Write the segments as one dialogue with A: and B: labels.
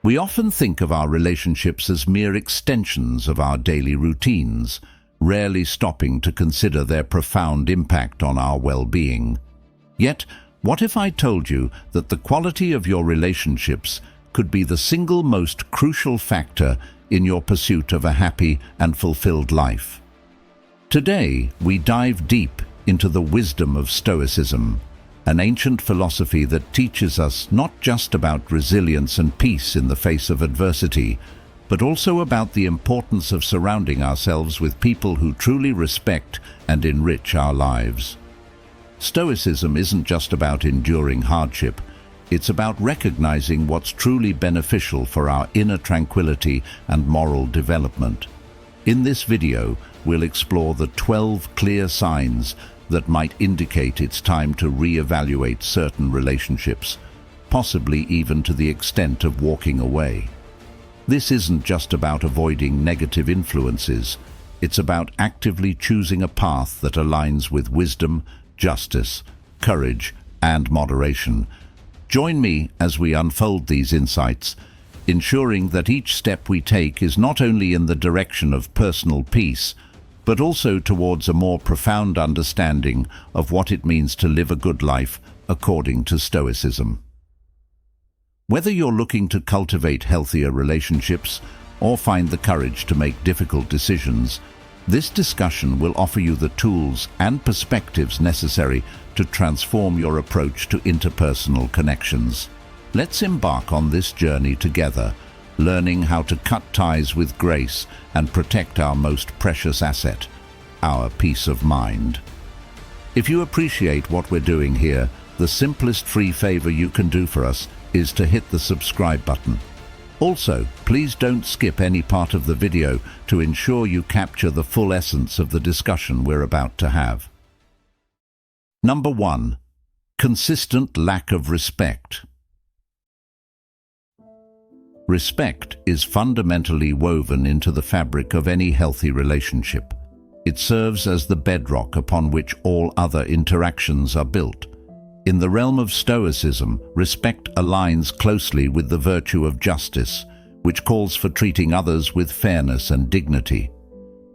A: We often think of our relationships as mere extensions of our daily routines, rarely stopping to consider their profound impact on our well-being. Yet, what if I told you that the quality of your relationships could be the single most crucial factor in your pursuit of a happy and fulfilled life? Today, we dive deep into the wisdom of Stoicism, an ancient philosophy that teaches us not just about resilience and peace in the face of adversity, but also about the importance of surrounding ourselves with people who truly respect and enrich our lives. Stoicism isn't just about enduring hardship, it's about recognizing what's truly beneficial for our inner tranquility and moral development. In this video, we'll explore the 12 clear signs that might indicate it's time to reevaluate certain relationships, possibly even to the extent of walking away. This isn't just about avoiding negative influences, it's about actively choosing a path that aligns with wisdom, justice, courage, and moderation. Join me as we unfold these insights, ensuring that each step we take is not only in the direction of personal peace, but also towards a more profound understanding of what it means to live a good life according to Stoicism. Whether you're looking to cultivate healthier relationships or find the courage to make difficult decisions, this discussion will offer you the tools and perspectives necessary to transform your approach to interpersonal connections. Let's embark on this journey together, learning how to cut ties with grace and protect our most precious asset, our peace of mind. If you appreciate what we're doing here, the simplest free favor you can do for us is to hit the subscribe button. Also, please don't skip any part of the video to ensure you capture the full essence of the discussion we're about to have. Number 1. Consistent lack of respect. Respect is fundamentally woven into the fabric of any healthy relationship. It serves as the bedrock upon which all other interactions are built. In the realm of Stoicism, respect aligns closely with the virtue of justice, which calls for treating others with fairness and dignity.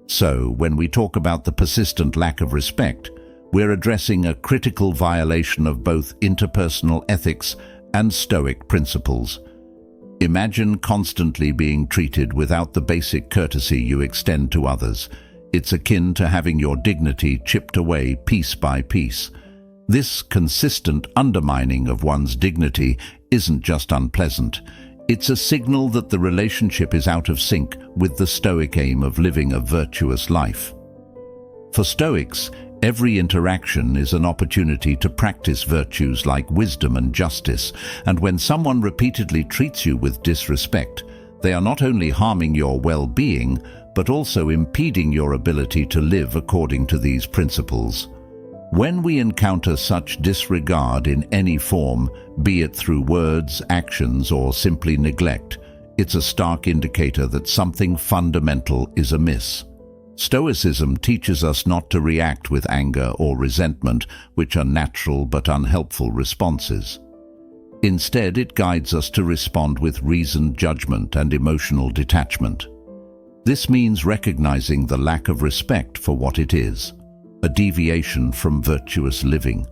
A: So, when we talk about the persistent lack of respect, we're addressing a critical violation of both interpersonal ethics and Stoic principles. Imagine constantly being treated without the basic courtesy you extend to others. It's akin to having your dignity chipped away piece by piece. This consistent undermining of one's dignity isn't just unpleasant. It's a signal that the relationship is out of sync with the Stoic aim of living a virtuous life. For Stoics, every interaction is an opportunity to practice virtues like wisdom and justice, and when someone repeatedly treats you with disrespect, they are not only harming your well-being, but also impeding your ability to live according to these principles. When we encounter such disregard in any form, be it through words, actions, or simply neglect, it's a stark indicator that something fundamental is amiss. Stoicism teaches us not to react with anger or resentment, which are natural but unhelpful responses. Instead, it guides us to respond with reasoned judgment and emotional detachment. This means recognizing the lack of respect for what it is, a deviation from virtuous living.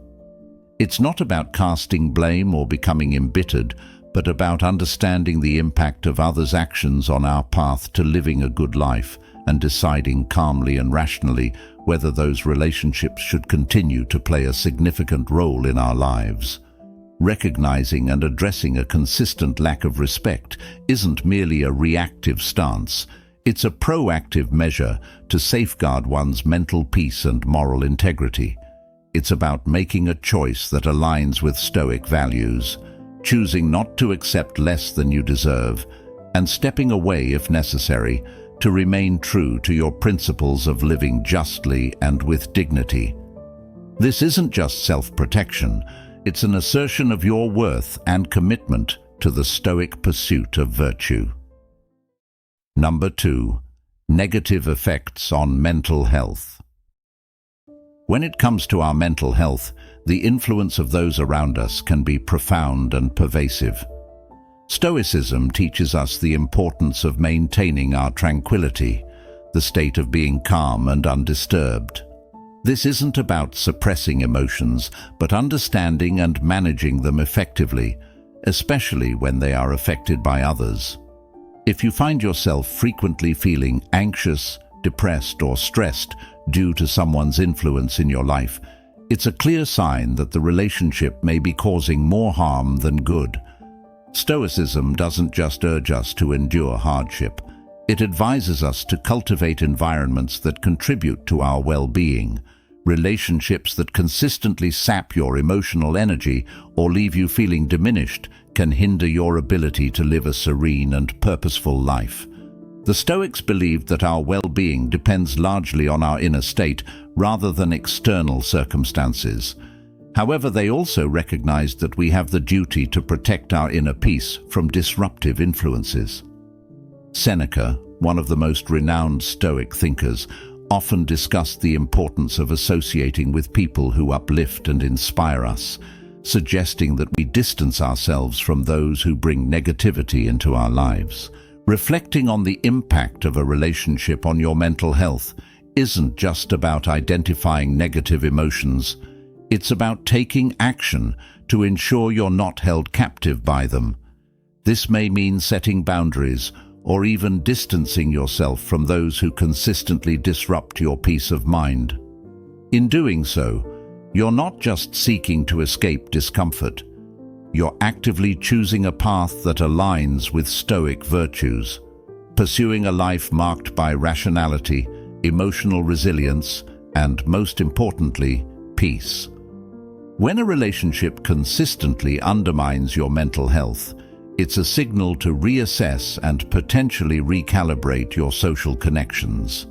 A: It's not about casting blame or becoming embittered, but about understanding the impact of others' actions on our path to living a good life and deciding calmly and rationally whether those relationships should continue to play a significant role in our lives. Recognizing and addressing a consistent lack of respect isn't merely a reactive stance, it's a proactive measure to safeguard one's mental peace and moral integrity. It's about making a choice that aligns with Stoic values, choosing not to accept less than you deserve, and stepping away if necessary to remain true to your principles of living justly and with dignity. This isn't just self-protection, it's an assertion of your worth and commitment to the Stoic pursuit of virtue. Number 2. Negative effects on mental health. When it comes to our mental health, the influence of those around us can be profound and pervasive. Stoicism teaches us the importance of maintaining our tranquility, the state of being calm and undisturbed. This isn't about suppressing emotions, but understanding and managing them effectively, especially when they are affected by others. If you find yourself frequently feeling anxious, depressed, or stressed due to someone's influence in your life, it's a clear sign that the relationship may be causing more harm than good. Stoicism doesn't just urge us to endure hardship. It advises us to cultivate environments that contribute to our well-being. Relationships that consistently sap your emotional energy or leave you feeling diminished can hinder your ability to live a serene and purposeful life. The Stoics believed that our well-being depends largely on our inner state rather than external circumstances. However, they also recognized that we have the duty to protect our inner peace from disruptive influences. Seneca, one of the most renowned Stoic thinkers, often discussed the importance of associating with people who uplift and inspire us, suggesting that we distance ourselves from those who bring negativity into our lives. Reflecting on the impact of a relationship on your mental health isn't just about identifying negative emotions. It's about taking action to ensure you're not held captive by them. This may mean setting boundaries or even distancing yourself from those who consistently disrupt your peace of mind. In doing so, you're not just seeking to escape discomfort. You're actively choosing a path that aligns with Stoic virtues, pursuing a life marked by rationality, emotional resilience, and, most importantly, peace. When a relationship consistently undermines your mental health, it's a signal to reassess and potentially recalibrate your social connections.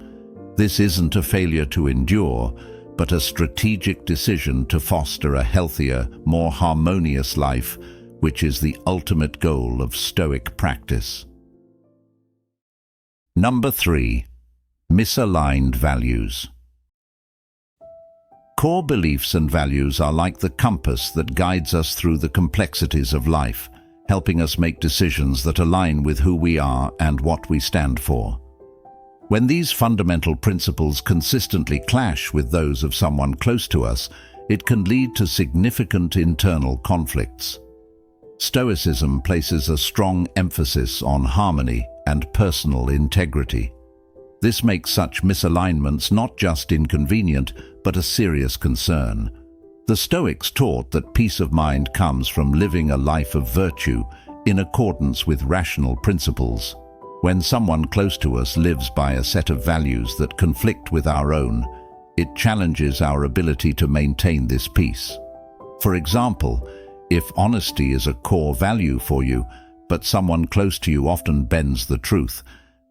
A: This isn't a failure to endure, but a strategic decision to foster a healthier, more harmonious life, which is the ultimate goal of Stoic practice. Number 3. Misaligned values. Core beliefs and values are like the compass that guides us through the complexities of life, helping us make decisions that align with who we are and what we stand for. When these fundamental principles consistently clash with those of someone close to us, it can lead to significant internal conflicts. Stoicism places a strong emphasis on harmony and personal integrity. This makes such misalignments not just inconvenient, but a serious concern. The Stoics taught that peace of mind comes from living a life of virtue in accordance with rational principles. When someone close to us lives by a set of values that conflict with our own, it challenges our ability to maintain this peace. For example, if honesty is a core value for you, but someone close to you often bends the truth,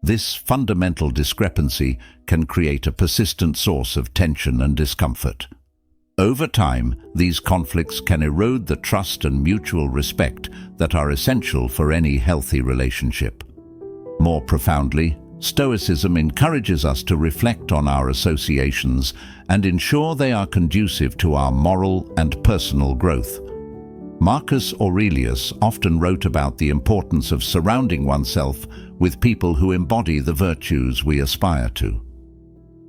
A: this fundamental discrepancy can create a persistent source of tension and discomfort. Over time, these conflicts can erode the trust and mutual respect that are essential for any healthy relationship. More profoundly, Stoicism encourages us to reflect on our associations and ensure they are conducive to our moral and personal growth. Marcus Aurelius often wrote about the importance of surrounding oneself with people who embody the virtues we aspire to.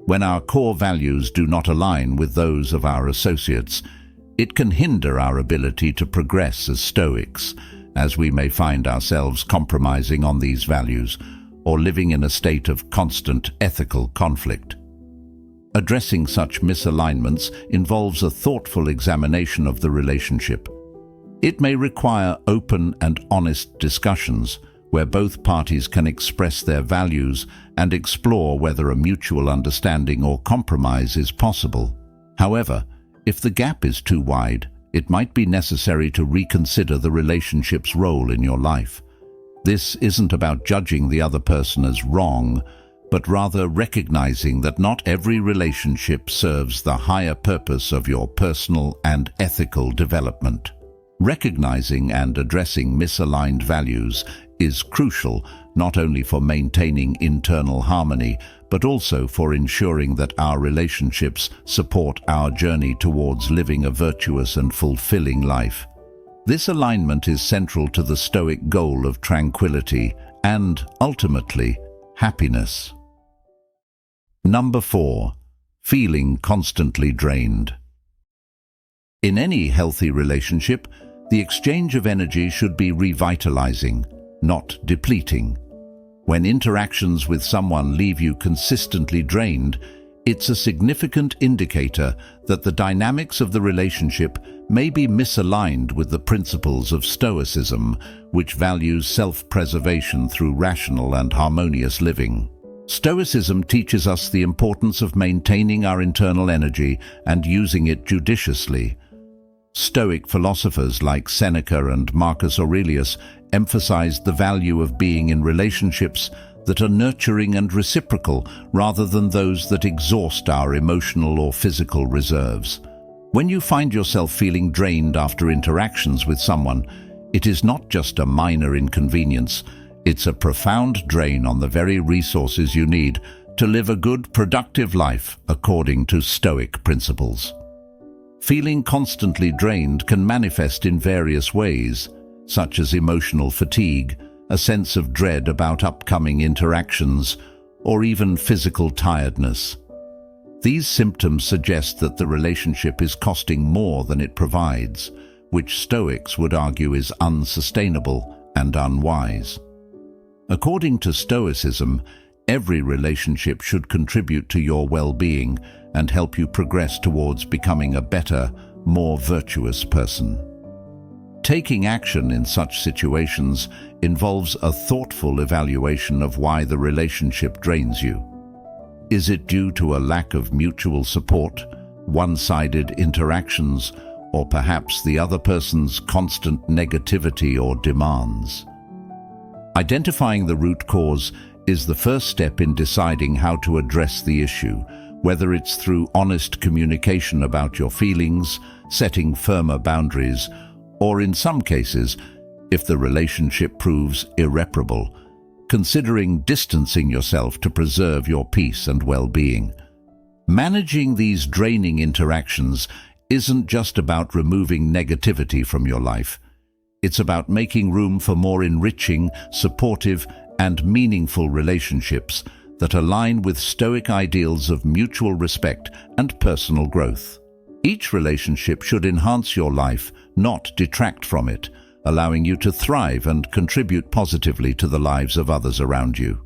A: When our core values do not align with those of our associates, it can hinder our ability to progress as Stoics, as we may find ourselves compromising on these values or living in a state of constant ethical conflict. Addressing such misalignments involves a thoughtful examination of the relationship. It may require open and honest discussions where both parties can express their values and explore whether a mutual understanding or compromise is possible. However, if the gap is too wide, it might be necessary to reconsider the relationship's role in your life. This isn't about judging the other person as wrong, but rather recognizing that not every relationship serves the higher purpose of your personal and ethical development. Recognizing and addressing misaligned values is crucial not only for maintaining internal harmony, but also for ensuring that our relationships support our journey towards living a virtuous and fulfilling life. This alignment is central to the Stoic goal of tranquility and, ultimately, happiness. Number 4. Feeling constantly drained. In any healthy relationship, the exchange of energy should be revitalizing, not depleting. When interactions with someone leave you consistently drained, it's a significant indicator that the dynamics of the relationship may be misaligned with the principles of Stoicism, which values self-preservation through rational and harmonious living. Stoicism teaches us the importance of maintaining our internal energy and using it judiciously. Stoic philosophers like Seneca and Marcus Aurelius emphasized the value of being in relationships that are nurturing and reciprocal rather than those that exhaust our emotional or physical reserves. When you find yourself feeling drained after interactions with someone, it is not just a minor inconvenience, it's a profound drain on the very resources you need to live a good, productive life according to Stoic principles. Feeling constantly drained can manifest in various ways, such as emotional fatigue, a sense of dread about upcoming interactions, or even physical tiredness. These symptoms suggest that the relationship is costing more than it provides, which Stoics would argue is unsustainable and unwise. According to Stoicism, every relationship should contribute to your well-being and help you progress towards becoming a better, more virtuous person. Taking action in such situations involves a thoughtful evaluation of why the relationship drains you. Is it due to a lack of mutual support, one-sided interactions, or perhaps the other person's constant negativity or demands? Identifying the root cause is the first step in deciding how to address the issue, whether it's through honest communication about your feelings, setting firmer boundaries, or in some cases, if the relationship proves irreparable, considering distancing yourself to preserve your peace and well-being. Managing these draining interactions isn't just about removing negativity from your life. It's about making room for more enriching, supportive, and meaningful relationships that align with Stoic ideals of mutual respect and personal growth. Each relationship should enhance your life, not detract from it, allowing you to thrive and contribute positively to the lives of others around you.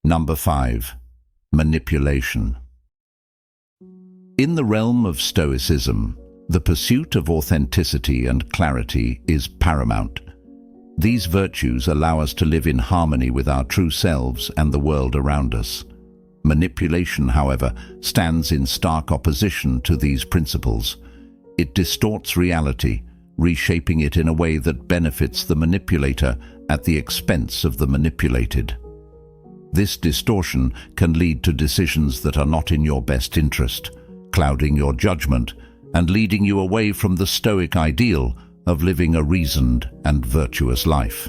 A: Number 5. Manipulation. In the realm of Stoicism, the pursuit of authenticity and clarity is paramount. These virtues allow us to live in harmony with our true selves and the world around us. Manipulation, however, stands in stark opposition to these principles. It distorts reality, reshaping it in a way that benefits the manipulator at the expense of the manipulated. This distortion can lead to decisions that are not in your best interest, clouding your judgment and leading you away from the Stoic ideal of living a reasoned and virtuous life.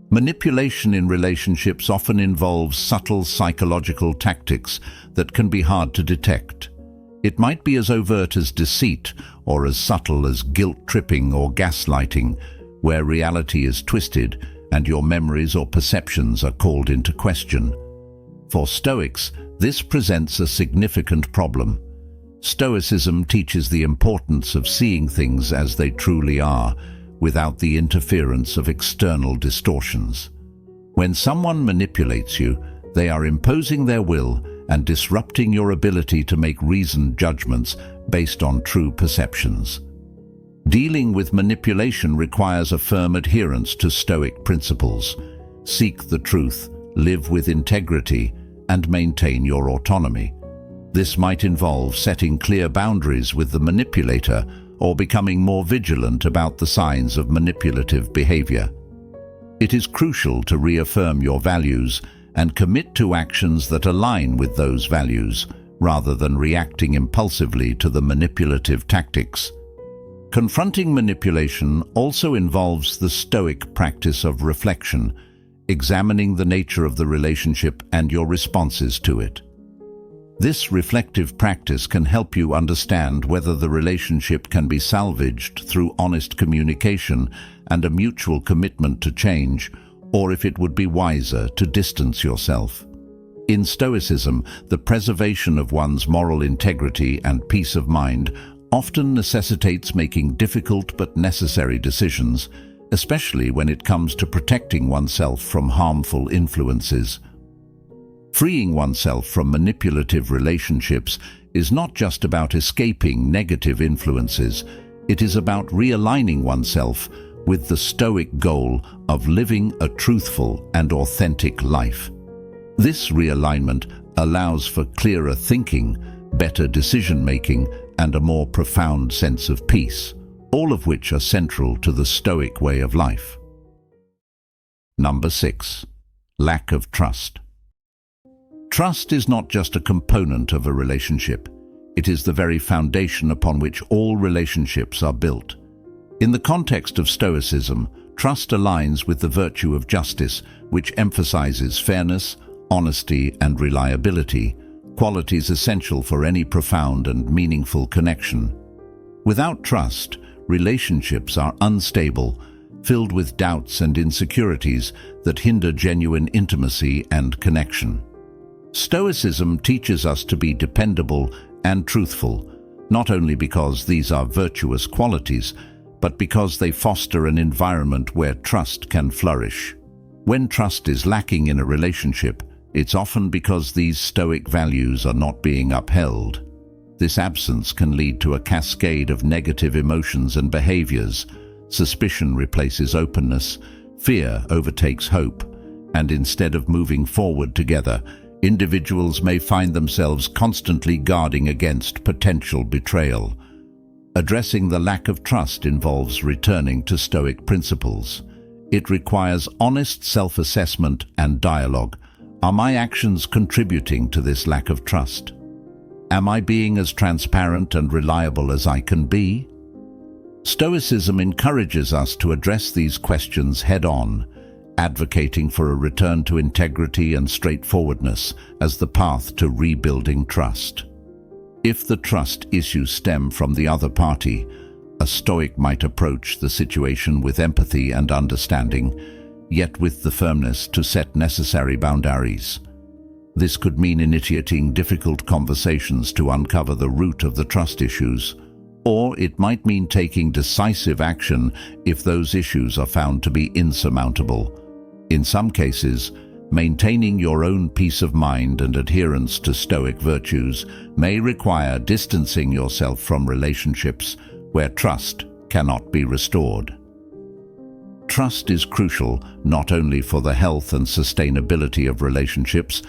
A: Manipulation in relationships often involves subtle psychological tactics that can be hard to detect. It might be as overt as deceit or as subtle as guilt-tripping or gaslighting, where reality is twisted and your memories or perceptions are called into question. For Stoics, this presents a significant problem. Stoicism teaches the importance of seeing things as they truly are, without the interference of external distortions. When someone manipulates you, they are imposing their will and disrupting your ability to make reasoned judgments based on true perceptions. Dealing with manipulation requires a firm adherence to Stoic principles. Seek the truth, live with integrity, and maintain your autonomy. This might involve setting clear boundaries with the manipulator or becoming more vigilant about the signs of manipulative behavior. It is crucial to reaffirm your values and commit to actions that align with those values, rather than reacting impulsively to the manipulative tactics. Confronting manipulation also involves the Stoic practice of reflection, examining the nature of the relationship and your responses to it. This reflective practice can help you understand whether the relationship can be salvaged through honest communication and a mutual commitment to change, or if it would be wiser to distance yourself. In Stoicism, the preservation of one's moral integrity and peace of mind often necessitates making difficult but necessary decisions, especially when it comes to protecting oneself from harmful influences. Freeing oneself from manipulative relationships is not just about escaping negative influences, it is about realigning oneself with the Stoic goal of living a truthful and authentic life. This realignment allows for clearer thinking, better decision-making, and a more profound sense of peace, all of which are central to the Stoic way of life. Number 6. Lack of trust. Trust is not just a component of a relationship. It is the very foundation upon which all relationships are built. In the context of Stoicism, trust aligns with the virtue of justice, which emphasizes fairness, honesty, and reliability, qualities essential for any profound and meaningful connection. Without trust, relationships are unstable, filled with doubts and insecurities that hinder genuine intimacy and connection. Stoicism teaches us to be dependable and truthful, not only because these are virtuous qualities, but because they foster an environment where trust can flourish. When trust is lacking in a relationship, it's often because these Stoic values are not being upheld. This absence can lead to a cascade of negative emotions and behaviors. Suspicion replaces openness, fear overtakes hope, and instead of moving forward together, individuals may find themselves constantly guarding against potential betrayal. Addressing the lack of trust involves returning to Stoic principles. It requires honest self-assessment and dialogue. Are my actions contributing to this lack of trust? Am I being as transparent and reliable as I can be? Stoicism encourages us to address these questions head-on, advocating for a return to integrity and straightforwardness as the path to rebuilding trust. If the trust issues stem from the other party, a Stoic might approach the situation with empathy and understanding, yet with the firmness to set necessary boundaries. This could mean initiating difficult conversations to uncover the root of the trust issues, or it might mean taking decisive action if those issues are found to be insurmountable. In some cases, maintaining your own peace of mind and adherence to Stoic virtues may require distancing yourself from relationships where trust cannot be restored. Trust is crucial not only for the health and sustainability of relationships,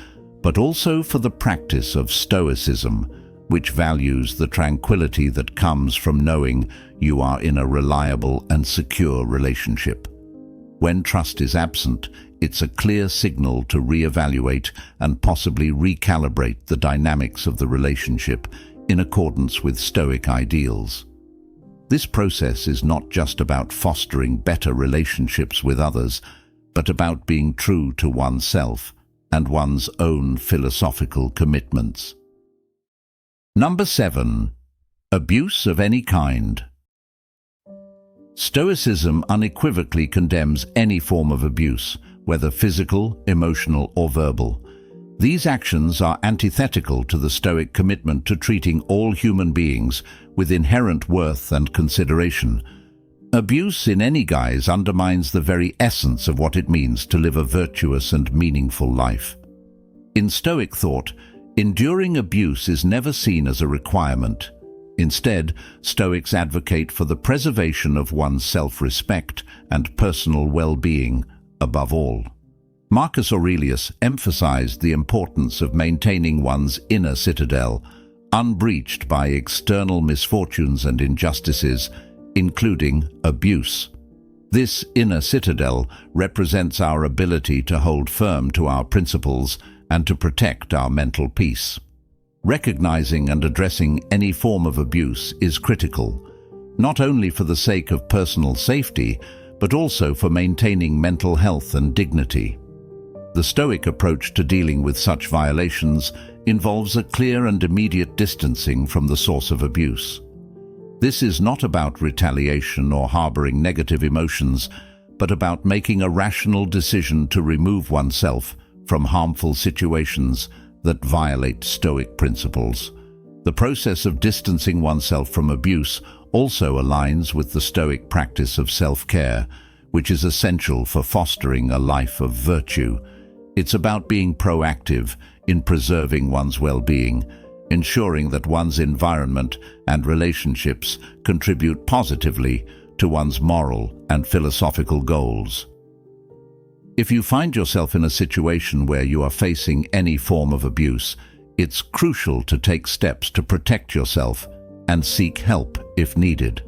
A: but also for the practice of Stoicism, which values the tranquility that comes from knowing you are in a reliable and secure relationship. When trust is absent, it's a clear signal to reevaluate and possibly recalibrate the dynamics of the relationship in accordance with Stoic ideals. This process is not just about fostering better relationships with others, but about being true to oneself and one's own philosophical commitments. Number 7. Abuse of any kind. Stoicism unequivocally condemns any form of abuse, whether physical, emotional, or verbal. These actions are antithetical to the Stoic commitment to treating all human beings with inherent worth and consideration. Abuse in any guise undermines the very essence of what it means to live a virtuous and meaningful life. In Stoic thought, enduring abuse is never seen as a requirement. Instead, Stoics advocate for the preservation of one's self-respect and personal well-being above all. Marcus Aurelius emphasized the importance of maintaining one's inner citadel, unbreached by external misfortunes and injustices, including abuse. This inner citadel represents our ability to hold firm to our principles and to protect our mental peace. Recognizing and addressing any form of abuse is critical, not only for the sake of personal safety, but also for maintaining mental health and dignity. The Stoic approach to dealing with such violations involves a clear and immediate distancing from the source of abuse. This is not about retaliation or harboring negative emotions, but about making a rational decision to remove oneself from harmful situations that violate Stoic principles. The process of distancing oneself from abuse also aligns with the Stoic practice of self-care, which is essential for fostering a life of virtue. It's about being proactive in preserving one's well-being, ensuring that one's environment and relationships contribute positively to one's moral and philosophical goals. If you find yourself in a situation where you are facing any form of abuse, it's crucial to take steps to protect yourself and seek help if needed.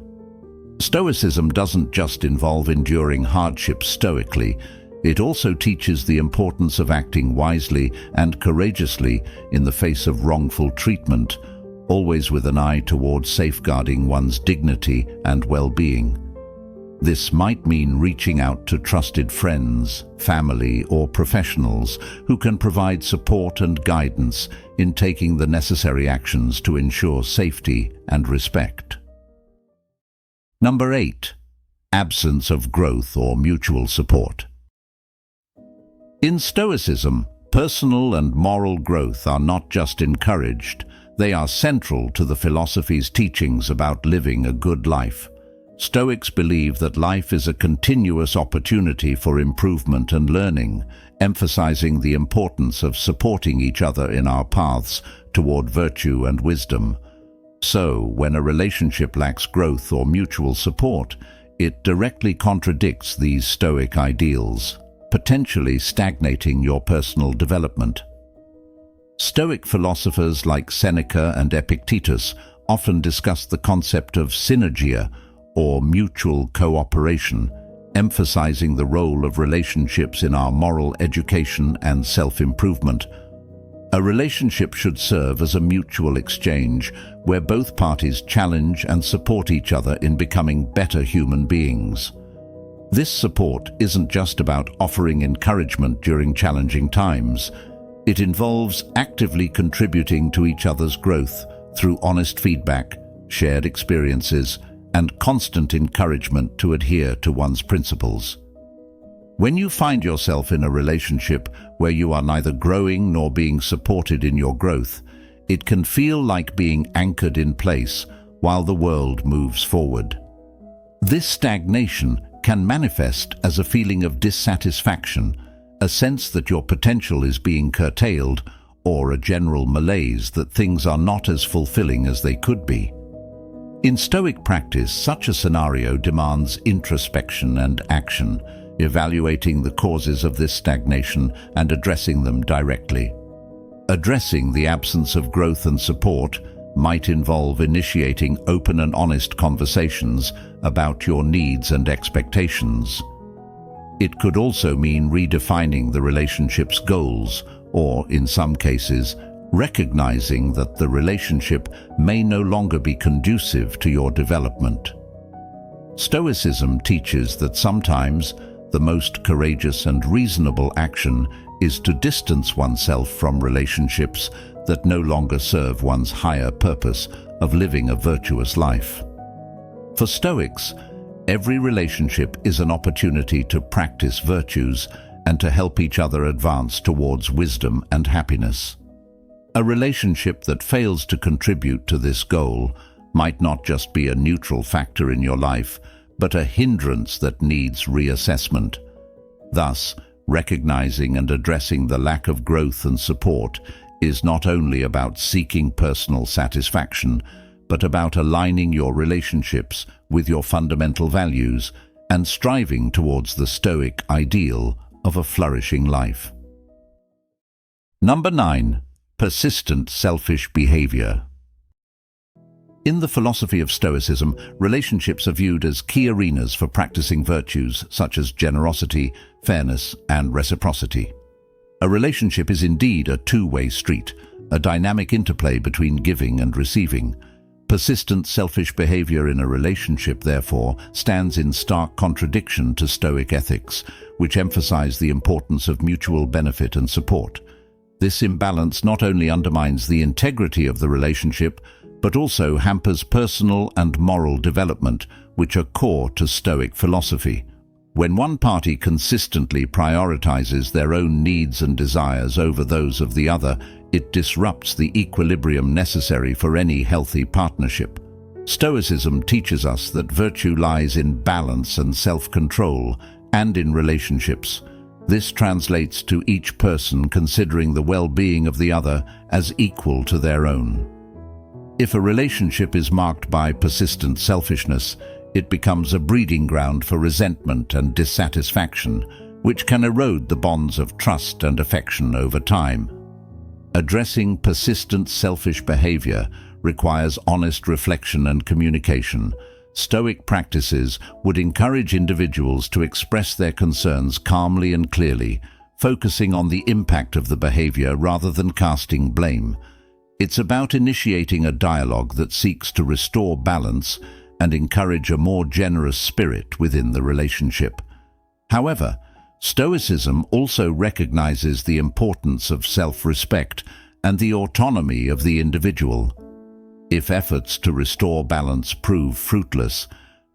A: Stoicism doesn't just involve enduring hardship stoically, it also teaches the importance of acting wisely and courageously in the face of wrongful treatment, always with an eye towards safeguarding one's dignity and well-being. This might mean reaching out to trusted friends, family, or professionals who can provide support and guidance in taking the necessary actions to ensure safety and respect. Number 8. Absence of growth or mutual support. In Stoicism, personal and moral growth are not just encouraged, they are central to the philosophy's teachings about living a good life. Stoics believe that life is a continuous opportunity for improvement and learning, emphasizing the importance of supporting each other in our paths toward virtue and wisdom. So, when a relationship lacks growth or mutual support, it directly contradicts these Stoic ideals, potentially stagnating your personal development. Stoic philosophers like Seneca and Epictetus often discuss the concept of synergia, or mutual cooperation, emphasizing the role of relationships in our moral education and self-improvement. A relationship should serve as a mutual exchange where both parties challenge and support each other in becoming better human beings. This support isn't just about offering encouragement during challenging times. It involves actively contributing to each other's growth through honest feedback, shared experiences, and constant encouragement to adhere to one's principles. When you find yourself in a relationship where you are neither growing nor being supported in your growth, it can feel like being anchored in place while the world moves forward. This stagnation can manifest as a feeling of dissatisfaction, a sense that your potential is being curtailed, or a general malaise that things are not as fulfilling as they could be. In Stoic practice, such a scenario demands introspection and action, evaluating the causes of this stagnation and addressing them directly. Addressing the absence of growth and support might involve initiating open and honest conversations about your needs and expectations. It could also mean redefining the relationship's goals, or, in some cases, recognizing that the relationship may no longer be conducive to your development. Stoicism teaches that sometimes the most courageous and reasonable action is to distance oneself from relationships that no longer serve one's higher purpose of living a virtuous life. For Stoics, every relationship is an opportunity to practice virtues and to help each other advance towards wisdom and happiness. A relationship that fails to contribute to this goal might not just be a neutral factor in your life, but a hindrance that needs reassessment. Thus, recognizing and addressing the lack of growth and support is not only about seeking personal satisfaction, but about aligning your relationships with your fundamental values and striving towards the Stoic ideal of a flourishing life. Number 9. Persistent selfish behavior. In the philosophy of Stoicism, relationships are viewed as key arenas for practicing virtues such as generosity, fairness, and reciprocity. A relationship is indeed a two-way street, a dynamic interplay between giving and receiving. Persistent selfish behavior in a relationship, therefore, stands in stark contradiction to Stoic ethics, which emphasize the importance of mutual benefit and support. This imbalance not only undermines the integrity of the relationship, but also hampers personal and moral development, which are core to Stoic philosophy. When one party consistently prioritizes their own needs and desires over those of the other, it disrupts the equilibrium necessary for any healthy partnership. Stoicism teaches us that virtue lies in balance and self-control, and in relationships. This translates to each person considering the well-being of the other as equal to their own. If a relationship is marked by persistent selfishness, it becomes a breeding ground for resentment and dissatisfaction, which can erode the bonds of trust and affection over time. Addressing persistent selfish behavior requires honest reflection and communication. Stoic practices would encourage individuals to express their concerns calmly and clearly, focusing on the impact of the behavior rather than casting blame. It's about initiating a dialogue that seeks to restore balance and encourage a more generous spirit within the relationship. However, Stoicism also recognizes the importance of self-respect and the autonomy of the individual. If efforts to restore balance prove fruitless,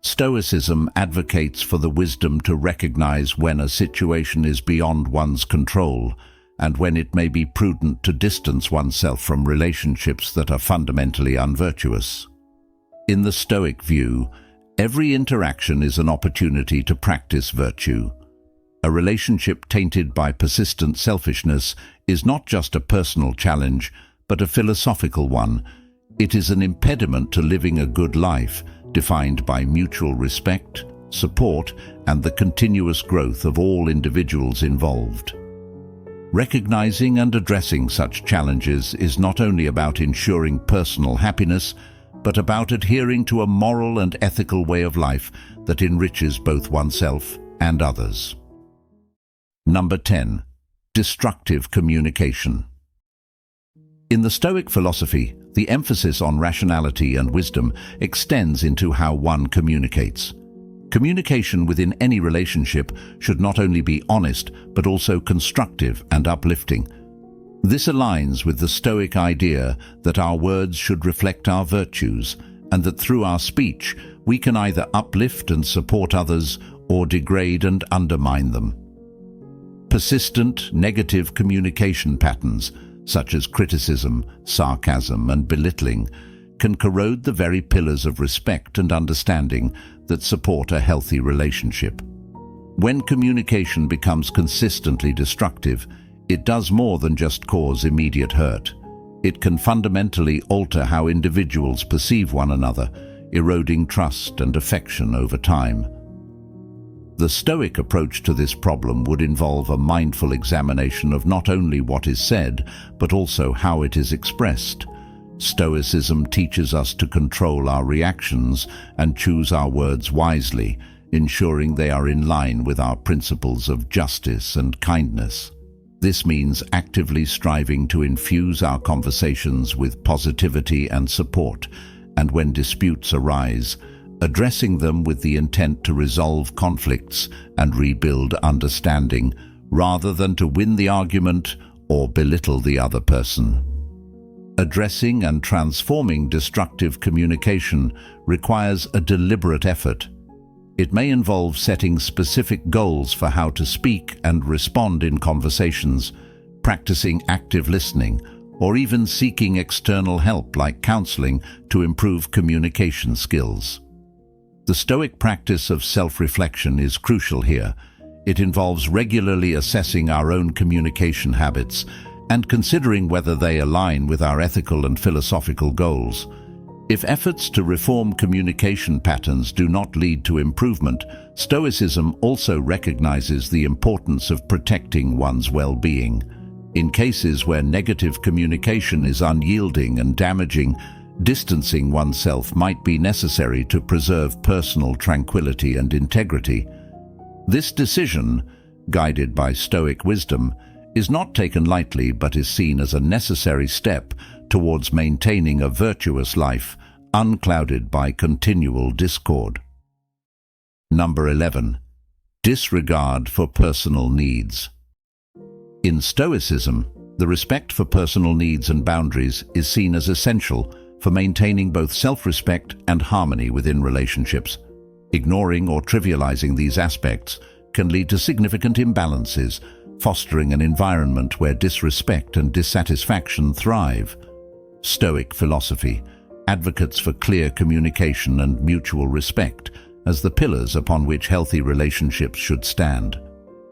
A: Stoicism advocates for the wisdom to recognize when a situation is beyond one's control and when it may be prudent to distance oneself from relationships that are fundamentally unvirtuous. In the Stoic view, every interaction is an opportunity to practice virtue. A relationship tainted by persistent selfishness is not just a personal challenge, but a philosophical one. It is an impediment to living a good life, defined by mutual respect, support, and the continuous growth of all individuals involved. Recognizing and addressing such challenges is not only about ensuring personal happiness, but about adhering to a moral and ethical way of life that enriches both oneself and others. Number 10. Destructive communication. In the Stoic philosophy, the emphasis on rationality and wisdom extends into how one communicates. Communication within any relationship should not only be honest, but also constructive and uplifting. This aligns with the Stoic idea that our words should reflect our virtues, and that through our speech we can either uplift and support others or degrade and undermine them. Persistent negative communication patterns, such as criticism, sarcasm, and belittling, can corrode the very pillars of respect and understanding that support a healthy relationship. When communication becomes consistently destructive, it does more than just cause immediate hurt. It can fundamentally alter how individuals perceive one another, eroding trust and affection over time. The Stoic approach to this problem would involve a mindful examination of not only what is said, but also how it is expressed. Stoicism teaches us to control our reactions and choose our words wisely, ensuring they are in line with our principles of justice and kindness. This means actively striving to infuse our conversations with positivity and support, and when disputes arise, addressing them with the intent to resolve conflicts and rebuild understanding, rather than to win the argument or belittle the other person. Addressing and transforming destructive communication requires a deliberate effort. It may involve setting specific goals for how to speak and respond in conversations, practicing active listening, or even seeking external help like counseling to improve communication skills. The Stoic practice of self-reflection is crucial here. It involves regularly assessing our own communication habits and considering whether they align with our ethical and philosophical goals. If efforts to reform communication patterns do not lead to improvement, Stoicism also recognizes the importance of protecting one's well-being. In cases where negative communication is unyielding and damaging, distancing oneself might be necessary to preserve personal tranquility and integrity. This decision, guided by Stoic wisdom, is not taken lightly but is seen as a necessary step towards maintaining a virtuous life, unclouded by continual discord. Number 11. Disregard for personal needs. In Stoicism, the respect for personal needs and boundaries is seen as essential for maintaining both self-respect and harmony within relationships. Ignoring or trivializing these aspects can lead to significant imbalances, fostering an environment where disrespect and dissatisfaction thrive. Stoic philosophy advocates for clear communication and mutual respect as the pillars upon which healthy relationships should stand.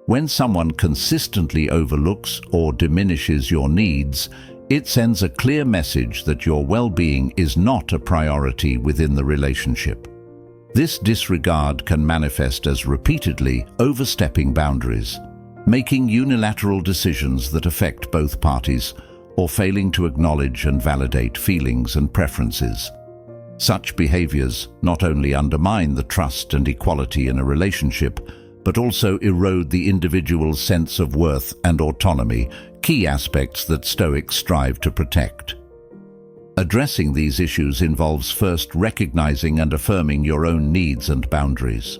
A: When someone consistently overlooks or diminishes your needs, it sends a clear message that your well-being is not a priority within the relationship. This disregard can manifest as repeatedly overstepping boundaries, making unilateral decisions that affect both parties, or failing to acknowledge and validate feelings and preferences. Such behaviors not only undermine the trust and equality in a relationship, but also erode the individual's sense of worth and autonomy, key aspects that Stoics strive to protect. Addressing these issues involves first recognizing and affirming your own needs and boundaries.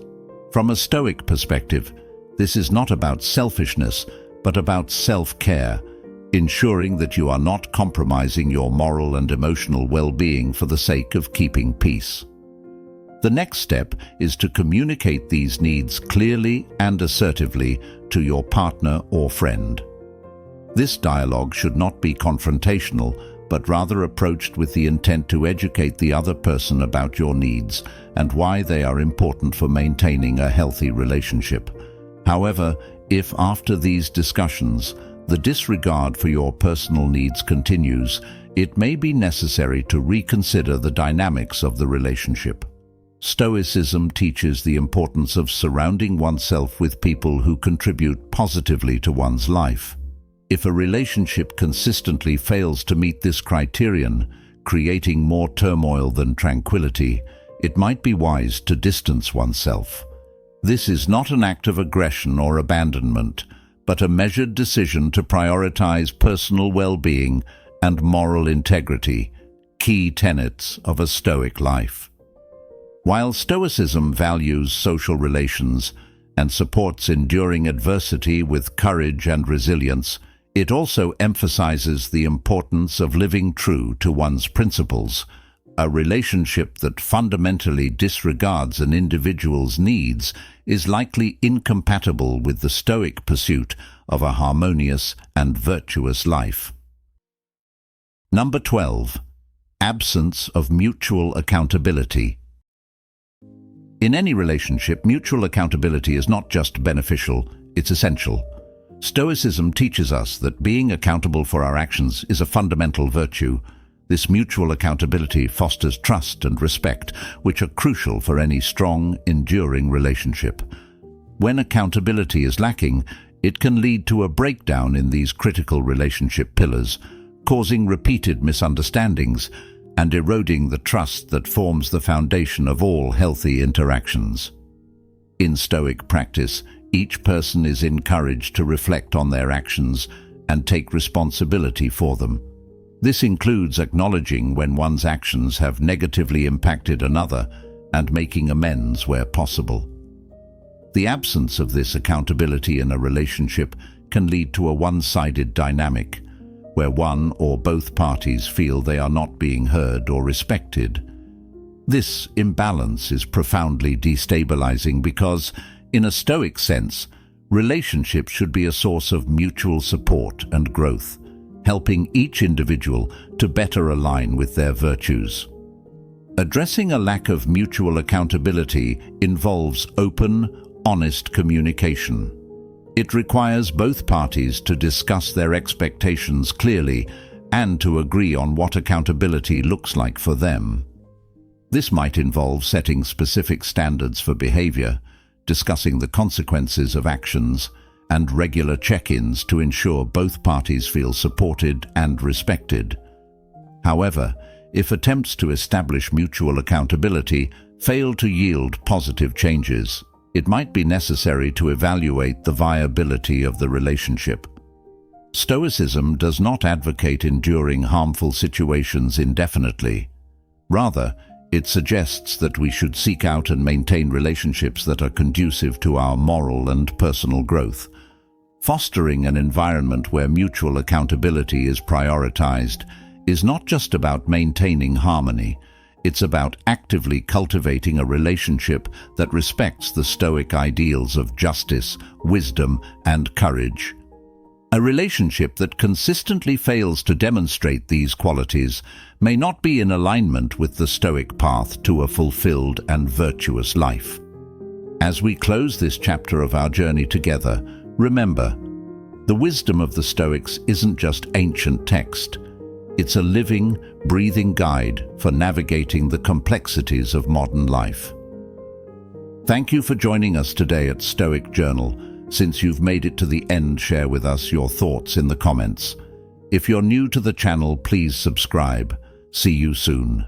A: From a Stoic perspective, this is not about selfishness, but about self-care, ensuring that you are not compromising your moral and emotional well-being for the sake of keeping peace. The next step is to communicate these needs clearly and assertively to your partner or friend. This dialogue should not be confrontational, but rather approached with the intent to educate the other person about your needs and why they are important for maintaining a healthy relationship. However, if after these discussions, the disregard for your personal needs continues, it may be necessary to reconsider the dynamics of the relationship. Stoicism teaches the importance of surrounding oneself with people who contribute positively to one's life. If a relationship consistently fails to meet this criterion, creating more turmoil than tranquility, it might be wise to distance oneself. This is not an act of aggression or abandonment, but a measured decision to prioritize personal well-being and moral integrity, key tenets of a Stoic life. While Stoicism values social relations and supports enduring adversity with courage and resilience, it also emphasizes the importance of living true to one's principles. A relationship that fundamentally disregards an individual's needs is likely incompatible with the Stoic pursuit of a harmonious and virtuous life. Number 12. Absence of mutual accountability. In any relationship, mutual accountability is not just beneficial, it's essential. Stoicism teaches us that being accountable for our actions is a fundamental virtue. This mutual accountability fosters trust and respect, which are crucial for any strong, enduring relationship. When accountability is lacking, it can lead to a breakdown in these critical relationship pillars, causing repeated misunderstandings and eroding the trust that forms the foundation of all healthy interactions. In Stoic practice, each person is encouraged to reflect on their actions and take responsibility for them. This includes acknowledging when one's actions have negatively impacted another and making amends where possible. The absence of this accountability in a relationship can lead to a one-sided dynamic, where one or both parties feel they are not being heard or respected. This imbalance is profoundly destabilizing because, in a Stoic sense, relationships should be a source of mutual support and growth, helping each individual to better align with their virtues. Addressing a lack of mutual accountability involves open, honest communication. It requires both parties to discuss their expectations clearly and to agree on what accountability looks like for them. This might involve setting specific standards for behavior, discussing the consequences of actions, and regular check-ins to ensure both parties feel supported and respected. However, if attempts to establish mutual accountability fail to yield positive changes, it might be necessary to evaluate the viability of the relationship. Stoicism does not advocate enduring harmful situations indefinitely. Rather, It suggests that we should seek out and maintain relationships that are conducive to our moral and personal growth. Fostering an environment where mutual accountability is prioritized is not just about maintaining harmony. It's about actively cultivating a relationship that respects the Stoic ideals of justice, wisdom, and courage. A relationship that consistently fails to demonstrate these qualities may not be in alignment with the Stoic path to a fulfilled and virtuous life. As we close this chapter of our journey together, remember, the wisdom of the Stoics isn't just ancient text. It's a living, breathing guide for navigating the complexities of modern life. Thank you for joining us today at Stoic Journal. Since you've made it to the end, share with us your thoughts in the comments. If you're new to the channel, please subscribe. See you soon.